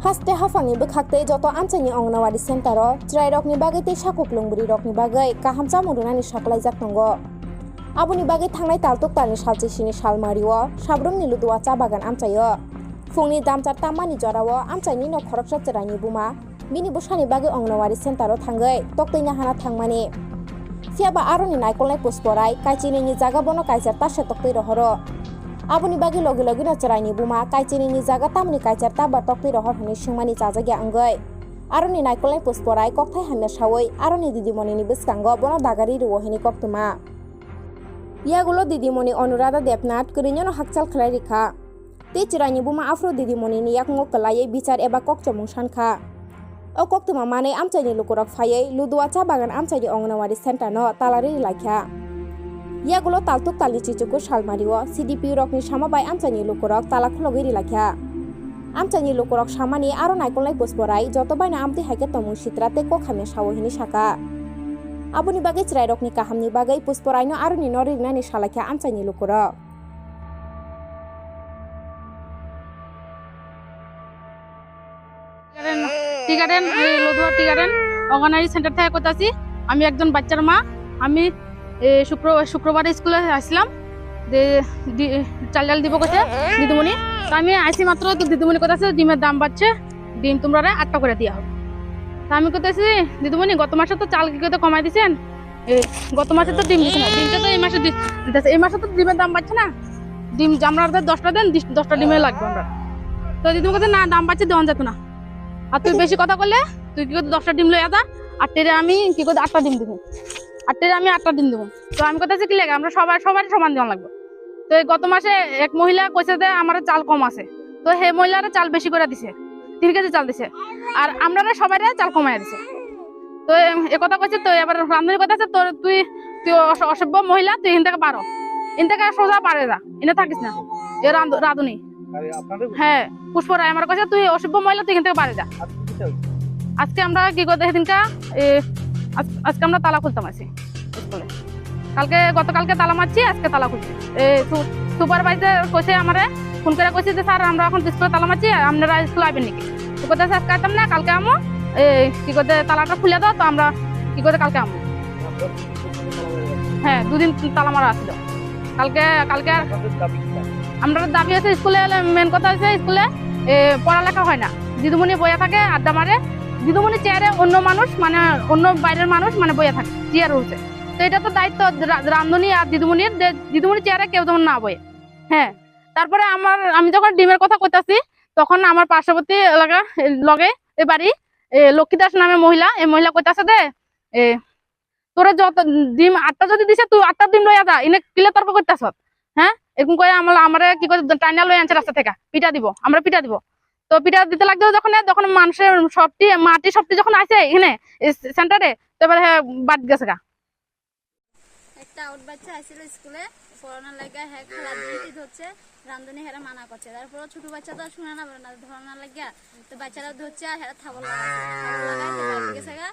Haste hafangni bwkhakte joto amchaini Anganwadi Centero chrairokni bagui tei sakuklungburi rokni bagui kaham chamungrunani saklaijak tongo. Aboni bagui thangnai taltoktarni salchisini salmario sabrumni ludua cha bagan amchaio. Fungni damchar tamani jorao amchaini no khoroksa chraini buma bini busani bagui Anganwadi Centero thangai toktoina hana thangmani. Fiaba aroni naikolnai pusporai kaichini jaga bono kaisar tasha toktoi rohoro. Aboni bagi logi no chraini buma kaicini jaga tamni kaisar taba toktoi rohor hini singmani chajagya anggai. Aroni naikolnai pusporai kokthai hamya sawoi aroni didimoni ni biskango bono dagari ruwo hini koktuma. Yagulo didimoni Anuradha Debnath kurinyo no hakchal khlai rikha. Tei chraini buma afro didimoni ni yakmo kalai bichar eba kokchomung sankha. O koktuma mane amchaini lukurok phaiei ludua cha bagan amchaini Anganwadi Center no talari lakha. Yagulo taltuk tali chichuku salmario CDP rokni samabai amchaini lukurok tala khulogiri lakha. Amchaini lukurok samani aro naikolnai pusporai joto baina amti haike tomung sitra tei kokhamya sawo hini saka. Aboni bagai chrairokni kahamni bagai pusporai no aroni norirnani salakha amchaini lukurok. Tea garden Ladua tea garden anganwadi center থেকে কোথাছি আমি একজন বাচ্চার মা আমি শুক্রবারে স্কুলে আসলাম চাল ডাল দিব কোথায় দিদিমণি তো আমি আসি মাত্র তো দিদিমণি কোথাছে ডিমের দাম বাড়ছে ডিম তোমরা 8টা করে দেওয়া হবে তা আমি কোথাছি দিদিমণি গত মাসে তো চাল কি করে কমাই দিছেন গত মাসে তো ডিম দিছে না ডিমটা তো এই মাসে দিতেছে এই মাসে তো ডিমের দাম বাড়ছে না ডিম আমরা 10টা দেন 10টা ডিমে লাগবে আমরা তো দিদিমণি কোথায় না দাম বাড়ছে দেওয়া যেত না আর তুই বেশি কথা বললে তুই কি করতে 10টা ডিম লইয়া যা আর টেরে আমি কি করতে 8টা ডিম দিব আর টেরে আমি 8টা ডিম দিব তো আমি কোথায় কি লাগে আমরা সবাই সমান দেওয়া লাগবে তো এই গত মাসে এক মহিলা কইছে যে আমার চাল কম আছে তো হে মহিলারে চাল বেশি করে দিছে 3 কেজি চাল দিছে আর আমরা সবাইরে চাল কমায় দিছে তো এ কথা কইছে তো এবার রান্ধনির কথা আছে তোর তুই অসভ্য মহিলা তুই এখান থেকে পারো এখান থেকে সোজা পারে যা এনে থাকিস না এ রাঁধুনি হ্যাঁ পুষ্পরায় আমার কাছে তুই অসভ্য মহিলা তুই এখান থেকে পারে যা আজকে আমরা কি করতে সেদিনকা আজকে আমরা তালা খুলতাম আছি স্কুলে গতকালকে তালা মারছি আজকে তালা খুলছি সুপারভাইজার কইছে আমারে ফোন করে কইছে যে স্যার আমরা এখন স্কুলে তালা মারছি আপনারা স্কুলে আসবেন নাকি তো কোথায় আজকে আসতাম না কালকে আমো কি করতে তালাটা খুলে দাও তো আমরা কি করতে কালকে আমো হ্যাঁ 2 দিন তালা মারা আসছিল কালকে আমরা দাবি আছে স্কুলে মেন কথা হচ্ছে স্কুলে পড়ালেখা হয় না দিদিমণি বইয়া থাকে আড্ডা মারে দিদিমণি চেয়ারে অন্য মানুষ মানে অন্য বাইরের মানুষ মানে বইয়া থাকে চেয়ার উঠছে তো এটা তো দায়িত্ব রান্ধনি আর দিদিমণির দিদিমণি চেয়ারে কেউ যেমন না বয়ে হ্যাঁ তারপরে আমি যখন ডিমের কথা কইতাছি তখন আমার পার্শ্ববর্তী এলাকা লগে এই বাড়ি লক্ষ্মী দাস নামে মহিলা এই মহিলা কইতাছে দে তোরা যত ডিম 8টা যদি দিছে তুই 8টা ডিম লইয়া যা এনে কিলে তর্ক করতেছ হ্যাঁ এরকম করে আমরা কি করে টাইনা লই আনছে রাস্তা থেকে পিঠা দিব আমরা পিঠা দিব তো পিঠা দিতে লাগতো যখন মানুষের মাটি সবটি যখন আসে এখানে সেন্টারে তো এবার বাদ গেছে গা একটা আউট বাচ্চা আসছিল স্কুলে পড়ানোর লাগা হ্যাঁ খেলাধুলা ধরছে রান্ধনি হেরা মানা করছে তারপর ছোট বাচ্চা তো শুনে না ধরানোর লাগিয়া তো বাচ্চারা ধরছে আর হেরা থাবল লাগাই গেছে গা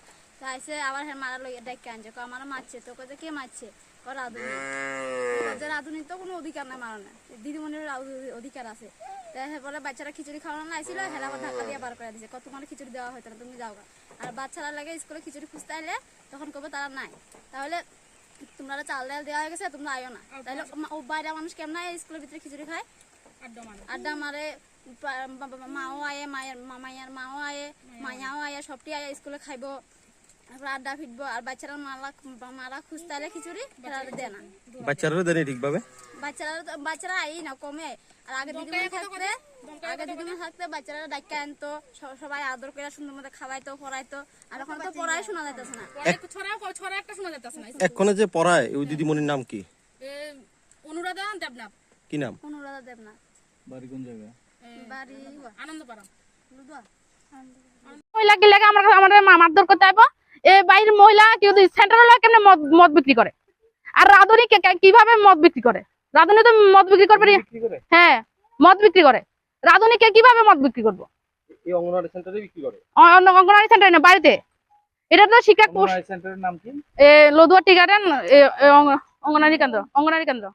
আইসে আবার হ্যাঁ মারা লইয়া ডাইকে আনছে আমার মারছে তো কোথায় কে মারছে ও রাধুনি রাধুনির তো কোনো অধিকার না মারণে দিদিমণির অধিকার আছে তাই বলে বাচ্চারা খিচুড়ি খাওয়ানো আইছিল হেরা আবার ধাক্কা দিয়ে বার করে দিছে কত মানে খিচুড়ি দেওয়া হয়তো না তুমি যাও আর বাচ্চারা লাগে স্কুলে খিচুড়ি খুঁজতে আইলে তখন কবে তারা নাই তাহলে তোমরা চাল ডাল দেওয়া হয়ে গেছে তোমরা আইও না তাহলে বাইরে মানুষ কেমন স্কুলের ভিতরে খিচুড়ি খায় আড্ডা মারে মাও আয়ে মায়ের মাও আয়ে মায়াও আয়ে সবটি আয়ে স্কুলে খাইব তারপর আড্ডা ফিটবো আর বাচ্চারা মারা খুঁজতে আইলে খিচুড়ি দেয় না বাচ্চারাও দেয় ঠিকভাবে বাচ্চারা আই না কমে আর আগে দিদিমণি থাকতে বাচ্চারা ডাক্কা আনতো সবাই আদর করে সুন্দর মতো খাওয়াইতো পড়াইতো আর এখন তো পড়াই শোনা যাইতেছে না ছড়া একটা শোনা যাইতেছে না এখন যে পড়ায় ওই দিদিমণির নাম কি অনুরাধা দেবনাথ কি নাম অনুরাধা দেবনাথ বাড়ি কোন জায়গায় বাড়ি আনন্দপাড়া লুদুয়া মহিলা কি লাগে আমাদের মারধর করতে আইবো এই বাইরের মহিলা কেউ সেন্টারে কেমনে মদ বিক্রি করে আর রাধুনি কিভাবে মদ বিক্রি করে রাধুনি তো মদ বিক্রি করবে হ্যাঁ মদ বিক্রি করে রাধুনি কে কিভাবে মদ বিক্রি করবো এই অঙ্গনওয়াড়ি সেন্টারে বিক্রি করে অঙ্গনওয়াড়ি সেন্টারে না বাড়িতে এটা তো শিক্ষা অঙ্গনওয়াড়ি সেন্টারের নাম কি লদুয়া টি গার্ডেন অঙ্গনওয়াড়ি কেন্দ্র